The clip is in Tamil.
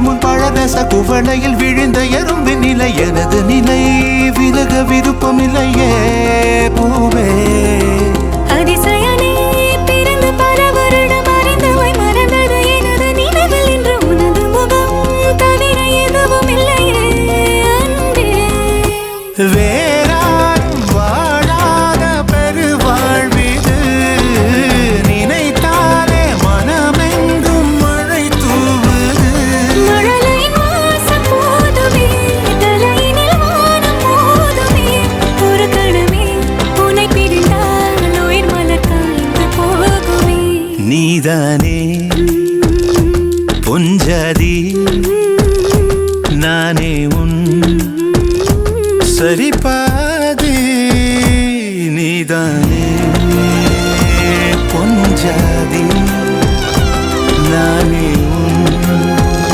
முன் பழரச குவளையில் விழுந்த எறும்பின் நிலை எனது நிலை விலக விருப்பமில்லையே பூவே அதிசயனே பிறந்து பல வருடம் அறிந்தவை மறந்தது எனது நினைவில் இன்று உனது முகம் தவிர எதுவும் இல்லையே அன்பே வேறாரும் வாழாத பெருவாழ்விது நினைத்தாலே மனமெங்கும் மழை தூவுது மழலையின் வாசம் போதுமே தலையினில் வானம் போதுமே ஒரு கணமே உன்னை பிரிந்தால் உயிர் மலர் காய்ந்து போகுமே நீதானே பொஞ்சாதி நானே உன் சரிபாதி நீதானே பொஞ்சாதி நானே உன்